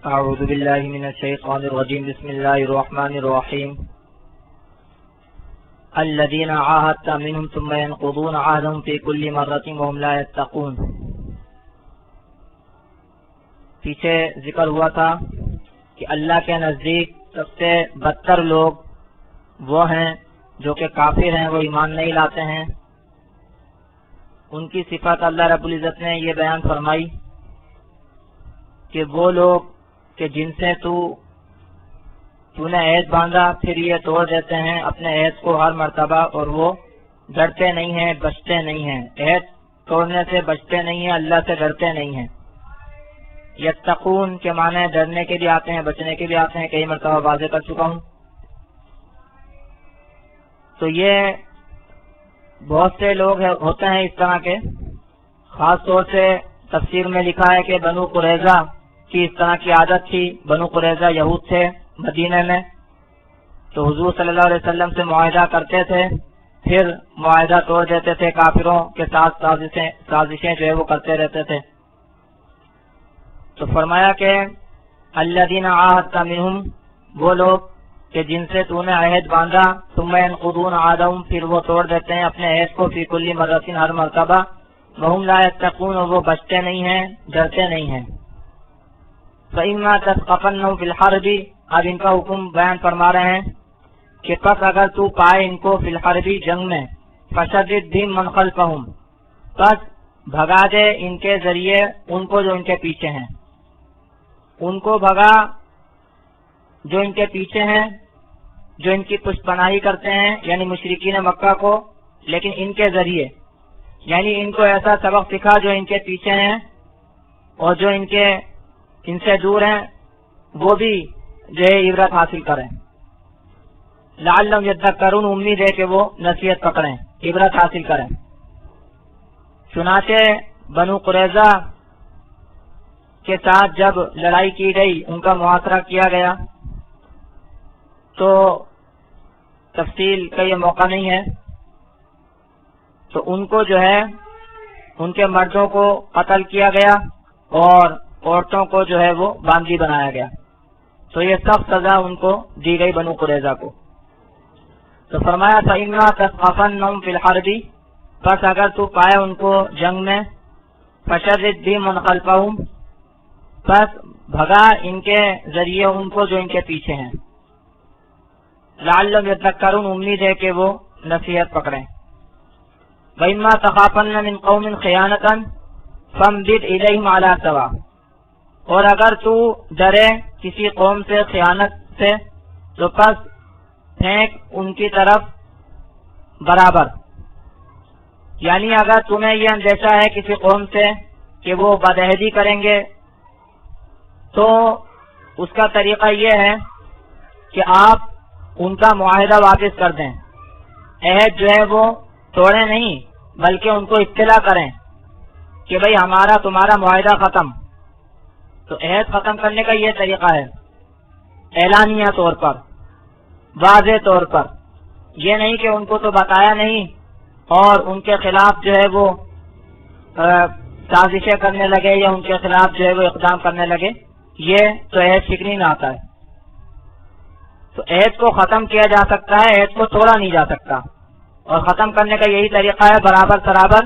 اعوذ باللہ من الشیطان الرجیم بسم اللہ الرحمن الرحیم الذین عاہدت منہم ثم ينقضون عہدهم فی کل مرۃ وهم لا یتقون۔ پیچھے ذکر ہوا تھا کہ اللہ کے نزدیک سب سے بدتر لوگ وہ ہیں جو کہ کافر ہیں، وہ ایمان نہیں لاتے ہیں۔ ان کی صفت اللہ رب العزت نے یہ بیان فرمائی کہ وہ لوگ کہ جن سے تو نے عہد باندھا پھر یہ توڑ دیتے ہیں اپنے عہد کو ہر مرتبہ، اور وہ ڈرتے نہیں ہیں، بچتے نہیں ہیں، عہد توڑنے سے بچتے نہیں ہیں، اللہ سے ڈرتے نہیں ہیں۔ یتقون کے معنی ڈرنے کے بھی آتے ہیں، بچنے کے بھی آتے ہیں، کئی مرتبہ واضح کر چکا ہوں۔ تو یہ بہت سے لوگ ہوتے ہیں اس طرح کے، خاص طور سے تفسیر میں لکھا ہے کہ بنو قریظہ کی اس طرح کی عادت تھی۔ بنو قریظہ یہود تھے مدینہ میں، تو حضور صلی اللہ علیہ وسلم سے معاہدہ کرتے تھے، پھر معاہدہ توڑ دیتے تھے، کافروں کے ساتھ سازشیں جو ہے وہ کرتے رہتے تھے۔ تو فرمایا کہ الذین عاہدت منہم، وہ لوگ کہ جن سے تو نے عہد باندھا، ثم ينقضون عہدهم، پھر وہ توڑ دیتے ہیں اپنے عہد کو، فی کل مرۃ، ہر مرتبہ، وهم لا یتقون، اور وہ بچتے نہیں ہیں، ڈرتے نہیں ہیں۔ فإما تثقفنهم في الحرب، اب ان کا حکم بیان فرما رہے ہیں کہ پس اگر تو پائے ان کو فی الحرب، جنگ میں، فشدد بهم من خلفهم، پس بھگا دے ان کے ذریعے ان کو جو ان کے پیچھے ہیں، ان کو بھگا جو ان کے پیچھے ہیں، جو ان کی پشت پناہی کرتے ہیں، یعنی مشرکین مکہ کو، لیکن ان کے ذریعے، یعنی ان کو ایسا سبق سکھا جو ان کے پیچھے ہیں، اور جو ان سے دور ہیں وہ بھی جو ہے عبرت حاصل کریں۔ لعلہم یذکرون، امید ہے کہ وہ نصیحت پکڑیں، عبرت حاصل کریں۔ چنانچہ بنو قریظہ کے ساتھ جب لڑائی کی گئی، ان کا محاصرہ کیا گیا، تو تفصیل کا یہ موقع نہیں ہے، تو ان کو جو ہے ان کے مردوں کو قتل کیا گیا اور عورتوں کو جو ہے وہ باندھی بنایا گیا۔ تو یہ سخت سزا ان کو دی گئی بنو قریظہ کو۔ تو فرمایا فإما تثقفنهم فی الحرب، پس اگر تو پائے ان کو جنگ میں، فشدد بهم من خلفهم، پس بھگا ان کے ذریعے ان کو جو ان کے پیچھے ہیں۔ لعلہم یذکرون، امید ہے کہ وہ نصیحت پکڑیں۔ وإما تخافن من قوم خیانۃ فانبذ الیہم علی سواء، اور اگر تو ڈرے کسی قوم سے خیانت سے، تو پس پھینک ان کی طرف برابر، یعنی اگر تمہیں یہ اندیشہ ہے کسی قوم سے کہ وہ بدعہدی کریں گے، تو اس کا طریقہ یہ ہے کہ آپ ان کا معاہدہ واپس کر دیں، عہد جو ہے وہ توڑیں نہیں، بلکہ ان کو اطلاع کریں کہ بھئی ہمارا تمہارا معاہدہ ختم۔ تو عہد ختم کرنے کا یہ طریقہ ہے، اعلانیہ طور پر، واضح طور پر، یہ نہیں کہ ان کو تو بتایا نہیں اور ان کے خلاف جو ہے وہ سازشیں کرنے لگے یا ان کے خلاف جو ہے وہ اقدام کرنے لگے، یہ تو عہد شکنی میں آتا ہے۔ تو عہد کو ختم کیا جا سکتا ہے، عہد کو توڑا نہیں جا سکتا، اور ختم کرنے کا یہی طریقہ ہے برابر سرابر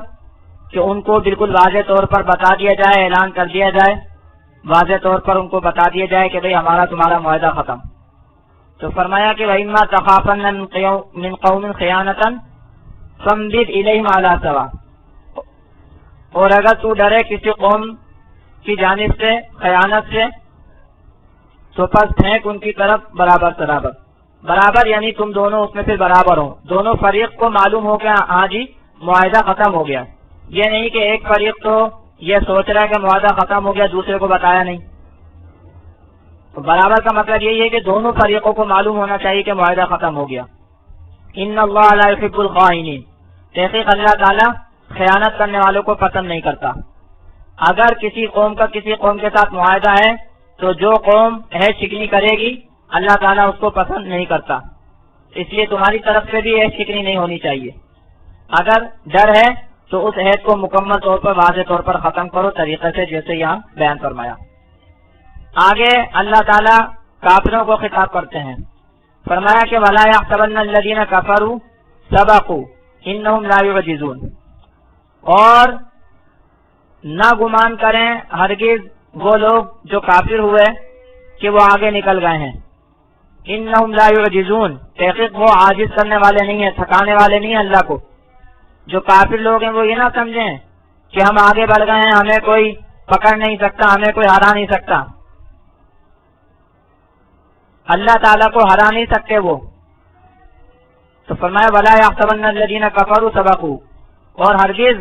کہ ان کو بالکل واضح طور پر بتا دیا جائے، اعلان کر دیا جائے، واضح طور پر ان کو بتا دیا جائے کہ بھئی ہمارا تمہارا معاہدہ ختم۔ تو فرمایا کہ وَإِمَّا تَخَافَنَّ مِن قَوْمٍ خِيَانَةً فَانبِذْ إِلَيْهِمْ عَلَىٰ سَوَاءٍ، اور اگر تو ڈرے کسی قوم کی جانب سے خیانت سے، تو پس پھینک ان کی طرف برابر سرابر، برابر یعنی تم دونوں اس میں پھر برابر ہو، دونوں فریق کو معلوم ہو گیا ہاں جی معاہدہ ختم ہو گیا، یہ نہیں کہ ایک فریق تو یہ سوچ رہا ہے کہ معاہدہ ختم ہو گیا، دوسرے کو بتایا نہیں۔ تو برابر کا مطلب یہی ہے کہ دونوں فریقوں کو معلوم ہونا چاہیے کہ معاہدہ ختم ہو گیا۔ ان اللہ لا يحب الخائنین، تحقیق اللہ تعالیٰ خیانت کرنے والوں کو پسند نہیں کرتا۔ اگر کسی قوم کا کسی قوم کے ساتھ معاہدہ ہے تو جو قوم عہد شکنی کرے گی اللہ تعالیٰ اس کو پسند نہیں کرتا، اس لیے تمہاری طرف سے بھی عہد شکنی نہیں ہونی چاہیے۔ اگر ڈر ہے تو اس عہد کو مکمل طور پر واضح طور پر ختم کرو، طریقے سے جیسے یہاں بیان فرمایا۔ آگے اللہ تعالیٰ کافروں کو خطاب کرتے ہیں، فرمایا کہ وَلَا يَحْسَبَنَّ الَّذِينَ كَفَرُوا سَبَقُوا إِنَّهُمْ لَا يُعْجِزُونَ، اور نہ گمان کریں ہرگز وہ لوگ جو کافر ہوئے کہ وہ آگے نکل گئے ہیں، إِنَّهُمْ لَا يُعْجِزُونَ، تحقیق وہ عاجز کرنے والے نہیں ہیں، تھکانے والے نہیں ہیں اللہ کو۔ جو کافر لوگ ہیں وہ یہ نہ سمجھیں کہ ہم آگے بڑھ گئے ہیں، ہمیں کوئی پکڑ نہیں سکتا، ہمیں کوئی ہرا نہیں سکتا۔ اللہ تعالیٰ کو ہرا نہیں سکتے وہ۔ تو فرمایا وَلَا يَحْسَبَنَّ الَّذِينَ كَفَرُوا سَبَقُوا، اور ہرگز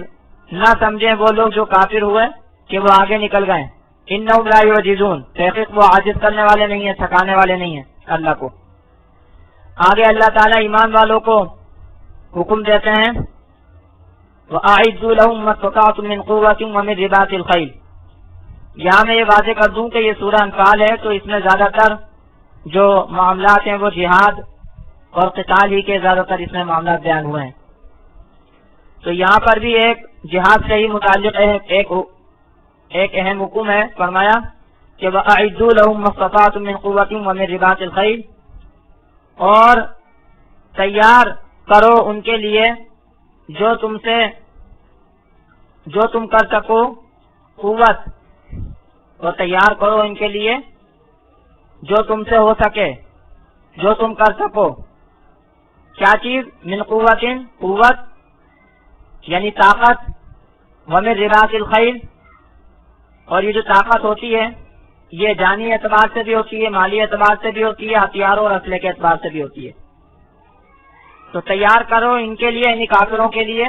نہ سمجھیں وہ لوگ جو کافر ہوئے کہ وہ آگے نکل گئے، إِنَّهُمْ لَا يُعْجِزُونَ، تحقیق وہ عاجز کرنے والے نہیں ہیں، تھکانے والے نہیں ہیں اللہ کو۔ آگے اللہ تعالیٰ ایمان والوں کو حکم دیتے ہیں وَأَعِدُّوا لَهُم مَّا اسْتَطَعْتُم مِّن قُوَّةٍ وَمِن رِّبَاطِ الْخَيْلِ۔ یہاں میں یہ واضح کر دوں کہ یہ سورہ انفال ہے، تو اس میں زیادہ تر جو معاملات ہیں وہ جہاد اور قتال ہی کے زیادہ تر اس میں معاملات بیان ہوئے ہیں۔ تو یہاں پر بھی ایک جہاد سے ہی متعلق ایک اہم حکم ہے، فرمایا کہ وَأَعِدُّوا لَهُم مَّا اسْتَطَعْتُم مِّن قُوَّةٍ وَمِن رِّبَاطِ الْخَيْلِ، اور تیار کرو ان کے لیے جو تم کر سکو قوت، اور تیار کرو ان کے لیے جو تم سے ہو سکے، جو تم کر سکو۔ کیا چیز؟ من قوت، قوت یعنی طاقت، ومن رباط الخیل، اور یہ جو طاقت ہوتی ہے یہ جانی اعتبار سے بھی ہوتی ہے، مالی اعتبار سے بھی ہوتی ہے، ہتھیاروں اور اسلحے کے اعتبار سے بھی ہوتی ہے۔ تو تیار کرو ان کے لیے، یعنی کافروں کے لیے،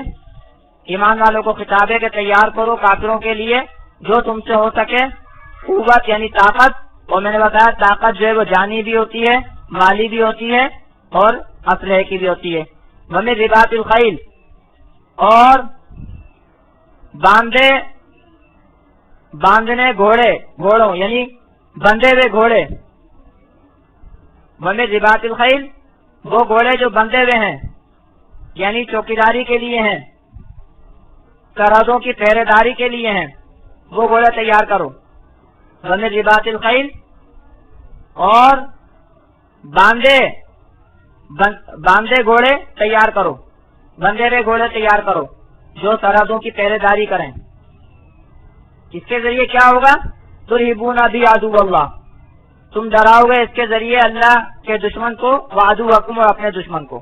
ایمان والوں کو خطاب ہے کہ تیار کرو کافروں کے لیے جو تم سے ہو سکے قوت یعنی طاقت، اور میں نے بتایا طاقت جو ہے وہ جانی بھی ہوتی ہے، مالی بھی ہوتی ہے اور اسلحے کی بھی ہوتی ہے۔ ومن رباط الخیل، اور باندھنے گھوڑوں یعنی بندھے ہوئے گھوڑے۔ ومن رباط الخیل، وہ گھوڑے جو بندھے ہوئے ہیں یعنی چوکیداری کے لیے ہیں، سرحدوں کی پہرے داری کے لیے ہیں، وہ گھوڑے تیار کرو۔ ومن رباط الخیل، اور باندھے گھوڑے تیار کرو، بندھے ہوئے گھوڑے تیار کرو جو سرحدوں کی پہرے داری کریں۔ اس کے ذریعے کیا ہوگا؟ ترہبون بی عدو اللہ، تم ڈراؤ گے اس کے ذریعے اللہ کے دشمن کو، وعدوکم، اور اپنے دشمن کو،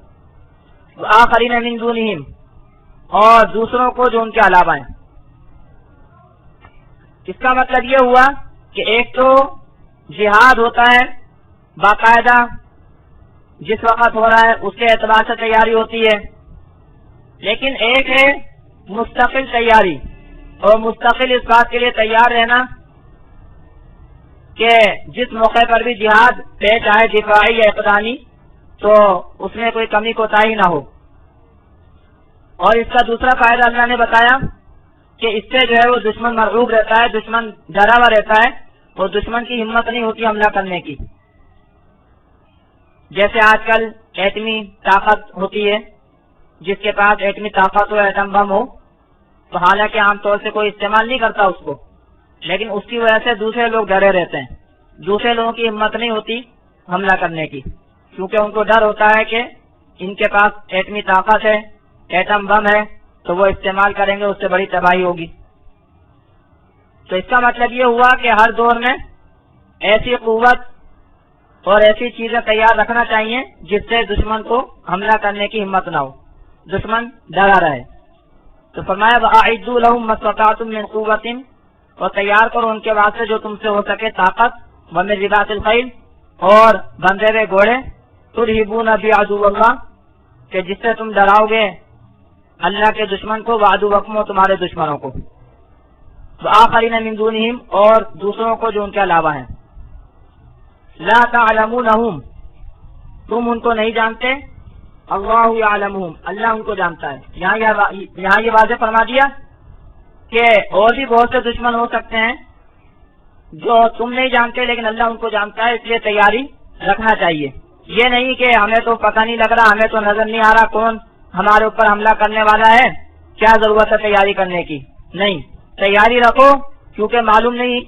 آخرین من دونہم، اور دوسروں کو جو ان کے علاوہ ہیں۔ اس کا مطلب یہ ہوا کہ ایک تو جہاد ہوتا ہے باقاعدہ، جس وقت ہو رہا ہے اس کے اعتبار سے تیاری ہوتی ہے، لیکن ایک ہے مستقل تیاری، اور مستقل اس بات کے لیے تیار رہنا کہ جس موقع پر بھی جہاد پیش آئے، دفاعی یا اقدامی، تو اس میں کوئی کمی کوتاہی نہ ہو۔ اور اس کا دوسرا فائدہ اللہ نے بتایا کہ اس سے جو ہے وہ دشمن مرعوب رہتا ہے، دشمن ڈرا ہوا رہتا ہے، اور دشمن کی ہمت نہیں ہوتی حملہ کرنے کی۔ جیسے آج کل ایٹمی طاقت ہوتی ہے، جس کے پاس ایٹمی طاقت ہو، ایٹم بم ہو، تو حالانکہ عام طور سے کوئی استعمال نہیں کرتا اس کو، لیکن اس کی وجہ سے دوسرے لوگ ڈرے رہتے ہیں، دوسرے لوگوں کی ہمت نہیں ہوتی حملہ کرنے کی، کیونکہ ان کو ڈر ہوتا ہے کہ ان کے پاس ایٹمی طاقت ہے، ایٹم بم ہے، تو وہ استعمال کریں گے، اس سے بڑی تباہی ہوگی۔ تو اس کا مطلب یہ ہوا کہ ہر دور میں ایسی قوت اور ایسی چیزیں تیار رکھنا چاہیے جس سے دشمن کو حملہ کرنے کی ہمت نہ ہو، دشمن ڈرا رہے۔ تو فرمایا وَأَعِدُّوا لَهُم مَّا اسْتَطَعْتُم مِّن قُوَّةٍ، اور تیار کرو ان کے واسطے جو تم سے ہو سکے طاقت، وَمِن رِّبَاطِ الْخَیْلِ، اور بندھے ہوئے گھوڑے، تُرْہِبُونَ بِعَدُوِّ اللَّهِ، کہ جس سے تم ڈراؤ گے اللہ کے دشمن کو، وعدوکم، اور تمہارے دشمنوں کو، وآخرین من دونہم، اور دوسروں کو جو ان کے علاوہ ہیں۔ لا تعلمونہم، تم ان کو نہیں جانتے، اللہ یعلمہم، اللہ ان کو جانتا ہے۔ یہاں یہ واضح فرما دیا کہ اور بھی بہت سے دشمن ہو سکتے ہیں جو تم نہیں جانتے، لیکن اللہ ان کو جانتا ہے، اس لیے تیاری رکھنا چاہیے۔ یہ نہیں کہ ہمیں تو پتہ نہیں لگ رہا، ہمیں تو نظر نہیں آ رہا کون ہمارے اوپر حملہ کرنے والا ہے، کیا ضرورت ہے تیاری کرنے کی؟ نہیں، تیاری رکھو، کیونکہ معلوم نہیں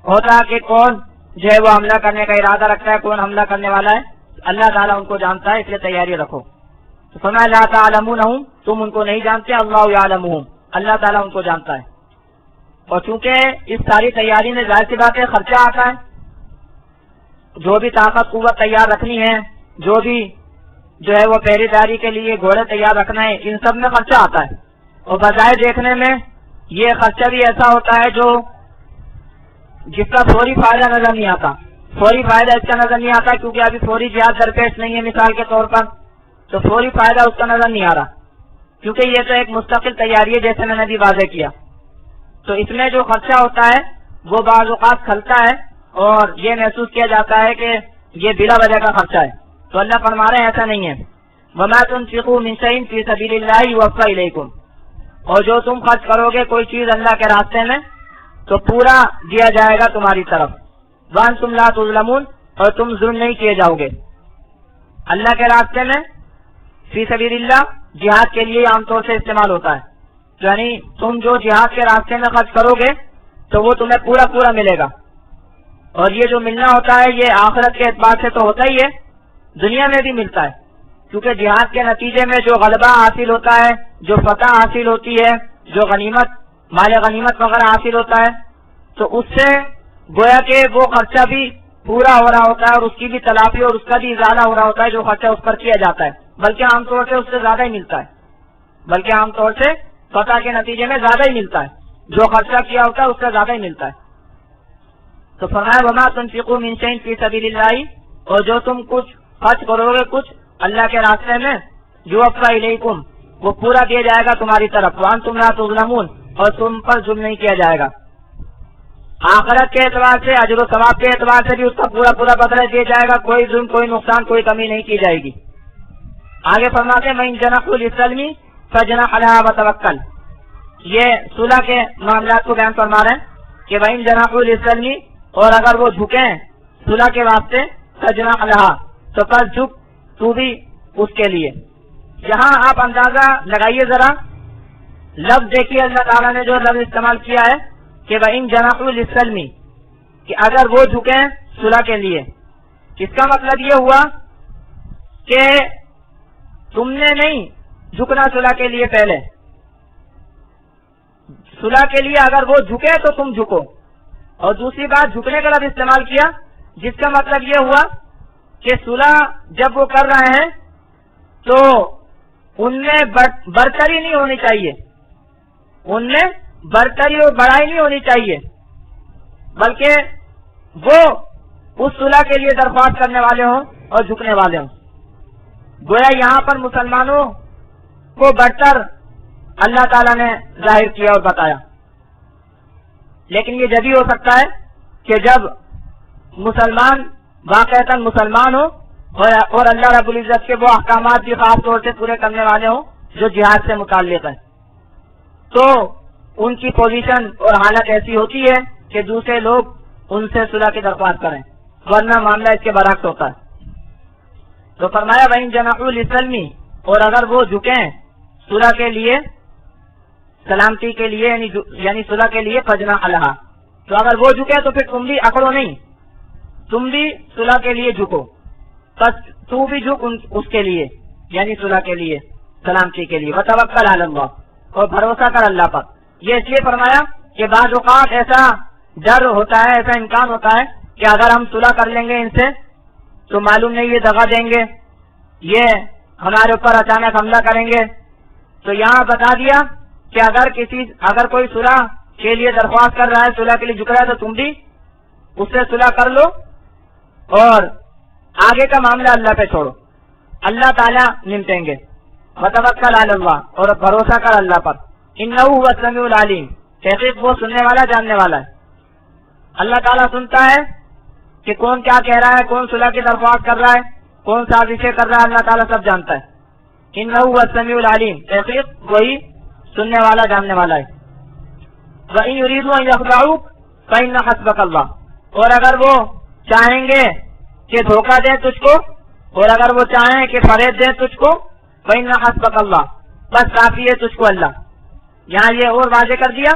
ہوتا کہ کون جو ہے وہ حملہ کرنے کا ارادہ رکھتا ہے، کون حملہ کرنے والا ہے، اللہ تعالیٰ ان کو جانتا ہے، اس لیے تیاری رکھو۔ تو فرمایا لا تعلمونہم، تم ان کو نہیں جانتے، اللہ یعلمہم، اللہ تعالیٰ ان کو جانتا ہے۔ اور چونکہ اس ساری تیاری میں ظاہر سی بات ہے خرچہ آتا ہے، جو بھی طاقت قوت تیار رکھنی ہے، جو بھی جو ہے وہ پہری داری کے لیے گھوڑے تیار رکھنا ہے، ان سب میں خرچہ آتا ہے۔ اور بظاہر دیکھنے میں یہ خرچہ بھی ایسا ہوتا ہے جو جس کا فوری فائدہ نظر نہیں آتا، فوری فائدہ اس کا نظر نہیں آتا، کیونکہ ابھی فوری جہاد درپیش نہیں ہے مثال کے طور پر، تو فوری فائدہ اس کا نظر نہیں آ رہا، کیونکہ یہ تو ایک مستقل تیاری ہے جیسے میں نے بھی واضح کیا۔ تو اس میں جو خرچہ ہوتا ہے وہ بعض اوقات کھلتا ہے اور یہ محسوس کیا جاتا ہے کہ یہ بلا وجہ کا خرچہ ہے، تو اللہ فرما رہے ہیں ایسا نہیں ہے۔ وَمَا تُنْفِقُوا مِنْ شَيْءٍ فِي سَبِيلِ اللَّهِ يُوَفَّ إِلَيْكُمْ، اور جو تم خرچ کرو گے کوئی چیز اللہ کے راستے میں تو پورا دیا جائے گا تمہاری طرف۔ وَأَنْتُمْ لَا تُظْلَمُونَ، اور تم ظلم نہیں کیے جاؤ گے۔ اللہ کے راستے میں فی سبیل اللہ جہاد کے لیے عام طور سے استعمال ہوتا ہے، یعنی تم جو جہاد کے راستے میں خرچ کرو گے تو وہ تمہیں پورا پورا ملے گا۔ اور یہ جو ملنا ہوتا ہے یہ آخرت کے اعتبار سے تو ہوتا ہی ہے، دنیا میں بھی ملتا ہے، کیونکہ جہاد کے نتیجے میں جو غلبہ حاصل ہوتا ہے، جو فتح حاصل ہوتی ہے، جو غنیمت مال غنیمت وغیرہ حاصل ہوتا ہے، تو اس سے گویا کہ وہ خرچہ بھی پورا ہو رہا ہوتا ہے اور اس کی بھی تلافی اور اس کا بھی ازالہ ہو رہا ہوتا ہے جو خرچہ اس پر کیا جاتا ہے، بلکہ عام طور سے اس سے زیادہ ہی ملتا ہے، بلکہ عام طور سے فتح کے نتیجے میں زیادہ ہی ملتا ہے، جو خرچہ کیا ہوتا ہے اس سے زیادہ ہی ملتا ہے۔ تو فرمایا وما تنفقوا من شيء في سبيل الله، اور جو تم کچھ خرچ کرو گے کچھ اللہ کے راستے میں، يوفى إليكم، وہ پورا دیا جائے گا تمہاری طرف، وانتم لا تظلمون، اور تم پر ظلم نہیں کیا جائے گا۔ آخرت کے اعتبار سے اجر و ثواب کے اعتبار سے بھی اس کا پورا پورا بدلہ دیا جائے گا، کوئی ظلم کوئی نقصان کوئی کمی نہیں کی جائے گی۔ آگے فرماتے ہیں وَإِن جَنَحُوا لِلسَّلْمِ فَاجْنَحْ لَهَا وَتَوَكَّلْ، یہ صلح کے معاملات کو بیان فرما رہے ہیں کہ وَإِن جَنَحُوا لِلسَّلْمِ، اور اگر وہ جھکیں صلح کے واسطے، فَاجْنَحْ لَهَا، تو پس جھک تو بھی اس کے لیے۔ یہاں آپ اندازہ لگائیے ذرا، لفظ دیکھیے اللہ تعالیٰ نے جو لفظ استعمال کیا ہے کہ وَإِن جَنَحُوا لِلسَّلْمِ، کہ اگر وہ جھکیں صلح کے لیے، اس کا مطلب یہ ہوا کہ تم نے نہیں جھکنا صلح کے لیے، پہلے صلح کے لیے اگر وہ جھکے تو تم جھکو۔ اور دوسری بات جھکنے کا لفظ استعمال کیا جس کا مطلب یہ ہوا کہ صلح جب وہ کر رہے ہیں تو ان میں برتری نہیں ہونی چاہیے، ان میں برتری اور بڑائی نہیں ہونی چاہیے، بلکہ وہ اس صلح کے لیے درخواست کرنے والے ہوں اور جھکنے والے ہوں۔ گویا یہاں پر مسلمانوں کو برتر اللہ تعالیٰ نے ظاہر کیا اور بتایا، لیکن یہ جب ہی ہو سکتا ہے کہ جب مسلمان واقعتاً مسلمان ہو اور اللہ رب العزت کے وہ احکامات بھی خاص طور سے پورے کرنے والے ہوں جو جہاد سے متعلق ہیں، تو ان کی پوزیشن اور حالت ایسی ہوتی ہے کہ دوسرے لوگ ان سے صلح کی درخواست کریں، ورنہ معاملہ اس کے برعکس ہوتا ہے۔ تو فرمایا وَإِن جَنَحُوا لِلسَّلْمِ، اور اگر وہ جھکیں صلح کے لیے، سلامتی کے لیے، یعنی صلح کے لیے، فَاجْنَحْ لَهَا، تو اگر وہ جھکے تو پھر تم بھی اکڑو نہیں، تم بھی صلح کے لیے جھکو، بس تو بھی جھک اس کے لیے، یعنی صلح کے لیے، سلامتی کے لیے۔ وَتَوَكَّلْ عَلَى اللَّهِ، اور بھروسہ کر اللہ پر۔ یہ اس لیے فرمایا کہ بعض اوقات ایسا ڈر ہوتا ہے، ایسا امکان ہوتا ہے کہ اگر ہم صلح کر لیں گے ان سے تو معلوم نہیں یہ دغا دیں گے، یہ ہمارے اوپر اچانک حملہ کریں گے۔ تو یہاں بتا دیا کہ اگر کوئی صلح کے لیے درخواست کر رہا ہے، صلح کے لیے جھک رہا ہے، تو تم بھی اس سے صلح کر لو اور آگے کا معاملہ اللہ پہ چھوڑو، اللہ تعالیٰ نمٹیں گے۔ وتوکل علی اللہ، اور بھروسہ کر اللہ پر۔ انہ هو السمیع العلیم، تحقیق وہ سننے والا جاننے والا ہے۔ اللہ تعالیٰ سنتا ہے کہ کون کیا کہہ رہا ہے، کون صلح کی درخواست کر رہا ہے، کون سازشیں کر رہا ہے، اللہ تعالیٰ سب جانتا ہے۔ انہ هو السمیع العلیم، تحقیق وہی سننے والا جاننے والا ہے۔ وَإِن يُرِيدُوا أَن يَخْدَعُوكَ فَإِنَّ حَسْبَكَ اللَّهُ، اور اگر وہ چاہیں گے کہ دھوکہ دیں تجھ کو، اور اگر وہ چاہیں کہ فریب دیں تجھ کو، فَإِنَّ حَسْبَكَ اللَّهُ، بس کافی ہے تجھ کو اللہ۔ یہاں یہ اور واضح کر دیا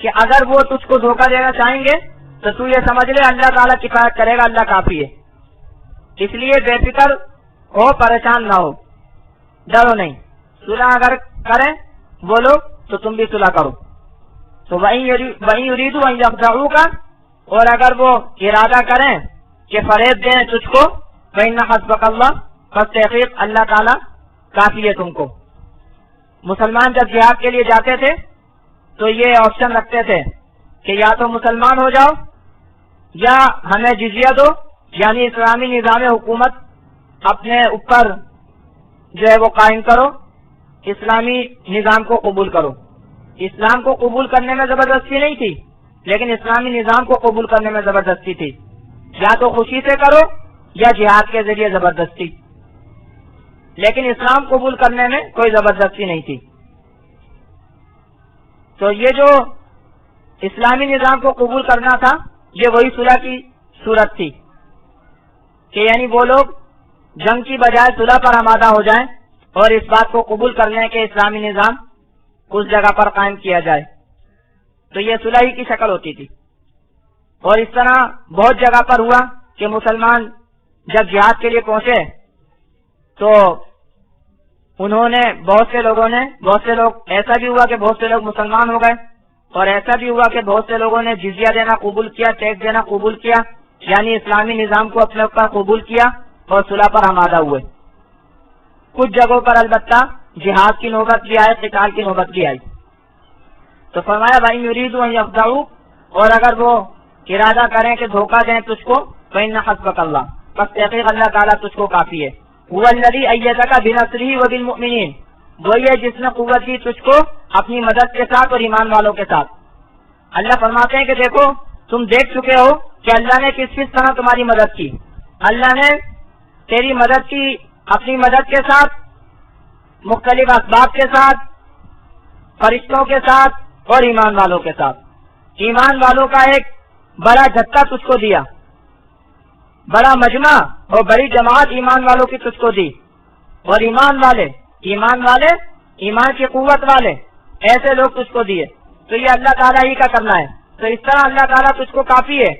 کہ اگر وہ تجھ کو دھوکہ دینا چاہیں گے تو تو یہ سمجھ لے اللہ تعالیٰ کفایت کرے گا، اللہ کافی ہے. اس لیے بے فکر ہو، پریشان نہ ہو، ڈرو نہیں. صلح اگر کریں وہ لوگ تو تم بھی صلح کرو. تو وہیں یریدو ان یخدعوک، اور اگر وہ ارادہ کریں کہ فریب دیں تجھ کو، فإن حسبک اللہ، پس تحقیق اللہ تعالیٰ کافی ہے تم کو. مسلمان جب جہاد کے لیے جاتے تھے تو یہ آپشن رکھتے تھے کہ یا تو مسلمان ہو جاؤ یا ہمیں جزیہ دو، یعنی اسلامی نظام حکومت اپنے اوپر جو ہے وہ قائم کرو، اسلامی نظام کو قبول کرو. اسلام کو قبول کرنے میں زبردستی نہیں تھی، لیکن اسلامی نظام کو قبول کرنے میں زبردستی تھی. یا تو خوشی سے کرو یا جہاد کے ذریعے زبردستی، لیکن اسلام قبول کرنے میں کوئی زبردستی نہیں تھی. تو یہ جو اسلامی نظام کو قبول کرنا تھا یہ وہی صلح کی صورت تھی کہ یعنی وہ لوگ جنگ کی بجائے صلح پر آمادہ ہو جائیں اور اس بات کو قبول کر لیں کہ اسلامی نظام اس جگہ پر قائم کیا جائے. تو یہ صلح ہی کی شکل ہوتی تھی. اور اس طرح بہت جگہ پر ہوا کہ مسلمان جب جہاد کے لیے پہنچے تو انہوں نے بہت سے لوگ ایسا بھی ہوا کہ بہت سے لوگ مسلمان ہو گئے، اور ایسا بھی ہوا کہ بہت سے لوگوں نے جزیہ دینا قبول کیا، ٹیکس دینا قبول کیا، یعنی اسلامی نظام کو اپنے اوپر قبول کیا اور صلح پر آمادہ ہوئے. کچھ جگہوں پر البتہ جہاد کی نوبت بھی آئی، قتال کی نوبت بھی آئی. تو فرمایا وَإِن يُرِيدُوا أَن يَخْدَعُوكَ، اور اگر وہ ارادہ کریں کہ دھوکہ دیں تجھ کو، فَإِنَّ حَسْبَكَ اللَّهُ، پس تحقیق اللہ تعالیٰ تجھ کو کافی ہے. هُوَ الَّذِي أَيَّدَكَ بِنَصْرِهِ وَبِالْمُؤْمِنِينَ، وہی ہے جس نے قوت دی تجھ کو اپنی مدد کے ساتھ اور ایمان والوں کے ساتھ. اللہ فرماتے ہیں کہ دیکھو تم دیکھ چکے ہو کہ اللہ نے کس طرح تمہاری مدد کی. اللہ نے تیری مدد کی اپنی مدد کے ساتھ، مختلف اسباب کے ساتھ، فرشتوں کے ساتھ اور ایمان والوں کے ساتھ. ایمان والوں کا ایک بڑا جتھا تجھ کو دیا، بڑا مجمع اور بڑی جماعت ایمان والوں کی تجھ کو دی. اور ایمان والے ایمان کی قوت والے ایسے لوگ تجھ کو دیے. تو یہ اللہ تعالیٰ ہی کا کرنا ہے. تو اس طرح اللہ تعالیٰ تجھ کو کافی ہے.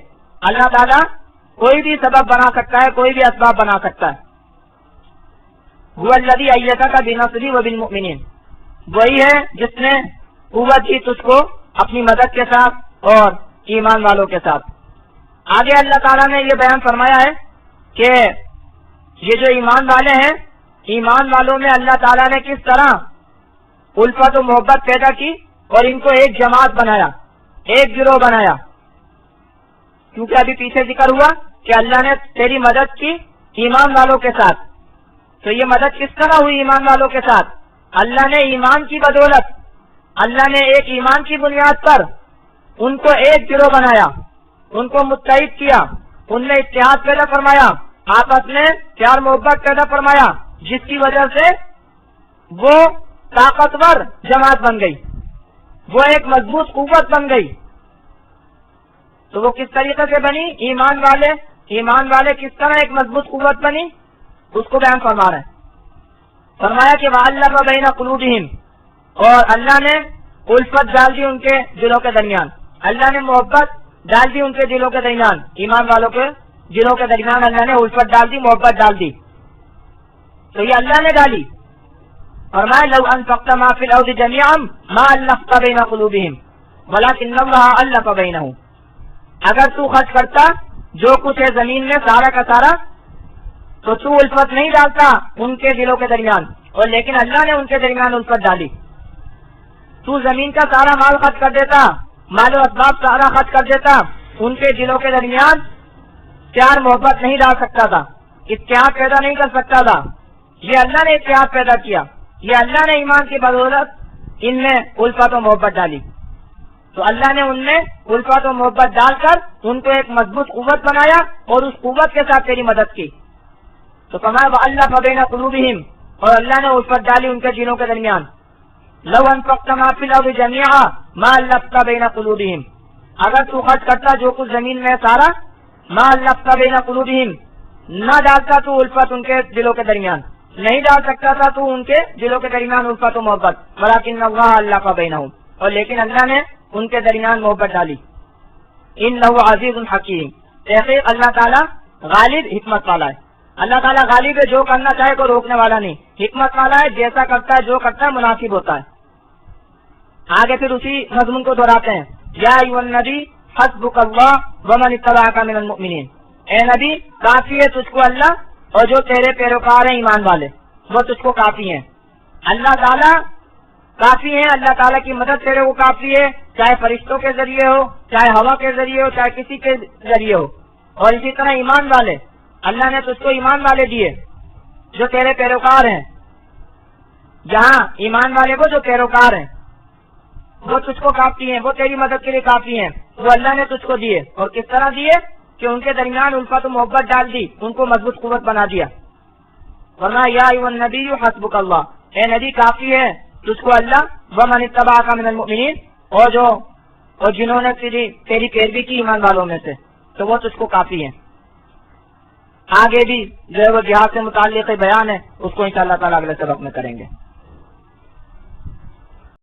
اللہ تعالیٰ کوئی بھی سبب بنا سکتا ہے، کوئی بھی اسباب بنا سکتا ہے. هو الذی ایدک بنصرہ وبالمؤمنین، وہی ہے جس نے قوت دی تجھ کو اپنی مدد کے ساتھ اور ایمان والوں کے ساتھ. آگے اللہ تعالیٰ نے یہ بیان فرمایا ہے کہ یہ جو ایمان والے ہیں، ایمان والوں میں اللہ تعالیٰ نے کس طرح الفت و محبت پیدا کی اور ان کو ایک جماعت بنایا، ایک گروہ بنایا. کیونکہ ابھی پیچھے ذکر ہوا کہ اللہ نے تیری مدد کی ایمان والوں کے ساتھ. تو یہ مدد کس طرح ہوئی ایمان والوں کے ساتھ؟ اللہ نے ایمان کی بدولت، اللہ نے ایک ایمان کی بنیاد پر ان کو ایک گروہ بنایا، ان کو متحد کیا، ان میں اتحاد پیدا فرمایا، آپس میں پیار محبت پیدا فرمایا، جس کی وجہ سے وہ طاقتور جماعت بن گئی، وہ ایک مضبوط قوت بن گئی. تو وہ کس طریقے سے بنی؟ ایمان والے کس طرح ایک مضبوط قوت بنی اس کو بیان فرما رہے ہیں. فرمایا کہ وَأَلَّفَ بَيْنَ قُلُوبِهِمْ، اور اللہ نے الفت ڈال دی ان کے دلوں کے درمیان، اللہ نے محبت ڈال دی ان کے دلوں کے درمیان، ایمان والوں کے دلوں کے درمیان اللہ نے الفت ڈال دی، محبت ڈال دی. تو یہ اللہ نے ڈالی. فرمایا لو انفقت ما فی الارض جميعا ما الفت بین قلوبهم ولکن اللہ الف بینہم، اگر تو خرچ کرتا جو کچھ ہے زمین میں سارا کا سارا تو تو الفت نہیں ڈالتا ان کے دلوں کے درمیان، اور لیکن اللہ نے ان کے درمیان الفت ڈالی. تو زمین کا سارا مال خرچ کر دیتا، مال و اسباب سارا خرچ کر دیتا، ان کے دلوں کے درمیان پیار محبت نہیں ڈال سکتا تھا، اتحاد پیدا نہیں کر سکتا تھا. یہ اللہ نے اتحاد پیدا کیا، یہ اللہ نے ایمان کی بدولت ان میں الفت و محبت ڈالی. تو اللہ نے ان میں الفت و محبت ڈال کر ان کو ایک مضبوط قوت بنایا اور اس قوت کے ساتھ تیری مدد کی. تو فرمایا وَأَلَّفَ بَيْنَ قُلُوبِهِمْ، اور اللہ نے الفت ڈالی ان کے دلوں کے درمیان. لَوْ أَنفَقْتَ مَا فِي الْأَرْضِ جَمِيعًا مَا أَلَّفْتَ بَيْنَ قُلُوبِهِمْ، اگر تو خرچ کرتا جو کچھ زمین میں سارا، مَا أَلَّفْتَ بَيْنَ قُلُوبِهِمْ، نہ ڈالتا تو الفت ان کے دلوں کے درمیان، نہیں ڈال سکتا تھا تو ان کے دلوں کے درمیان الفت و محبت، وَلَكِنَّ اللَّهَ أَلَّفَ بَيْنَهُمْ، اور لیکن اللہ نے ان کے درمیان محبت ڈالی. انہ عزیز حکیم، تحقیق اللہ تعالیٰ غالب حکمت والا ہے. اللہ تعالیٰ غالب ہے، جو کرنا چاہے کو روکنے والا نہیں، حکمت والا ہے، جیسا کرتا ہے جو کرتا ہے مناسب ہوتا ہے. آگے پھر اسی مضمون کو دہراتے ہیں. یا ایھا النبی حسبک اللہ ومن اتبعک من المؤمنین، اے نبی کافی ہے تجھ کو اللہ اور جو تیرے پیروکار ہیں ایمان والے وہ تجھ کو کافی ہیں. اللہ تعالیٰ کافی ہیں، اللہ تعالیٰ کی مدد تیرے کو کافی ہے، چاہے فرشتوں کے ذریعے ہو، چاہے ہوا کے ذریعے ہو، چاہے کسی کے ذریعے ہو. اور اسی طرح ایمان والے، اللہ نے تجھ کو ایمان والے دیے جو تیرے پیروکار ہیں. جہاں ایمان والے وہ جو پیروکار ہیں وہ تجھ کو کافی ہیں، وہ تیری مدد کے لیے کافی ہیں، وہ اللہ نے تجھ کو دیے. اور کس طرح دیے کہ ان کے درمیان الفت و محبت ڈال دی، ان کو مضبوط قوت بنا دیا. ورنہ یا ایھا النبی حسبک اللہ، اے نبی کافی ہے تجھ کو اللہ، ومن اتبعک من المؤمنین، اور جنہوں نے تیری پیروی کی ایمان والوں میں سے تو وہ تجھ کو کافی ہیں. آگے بھی جو ہے وہ جہاد سے متعلق بیان ہے، اس کو انشاءاللہ تعالیٰ اگلے سبق میں کریں گے.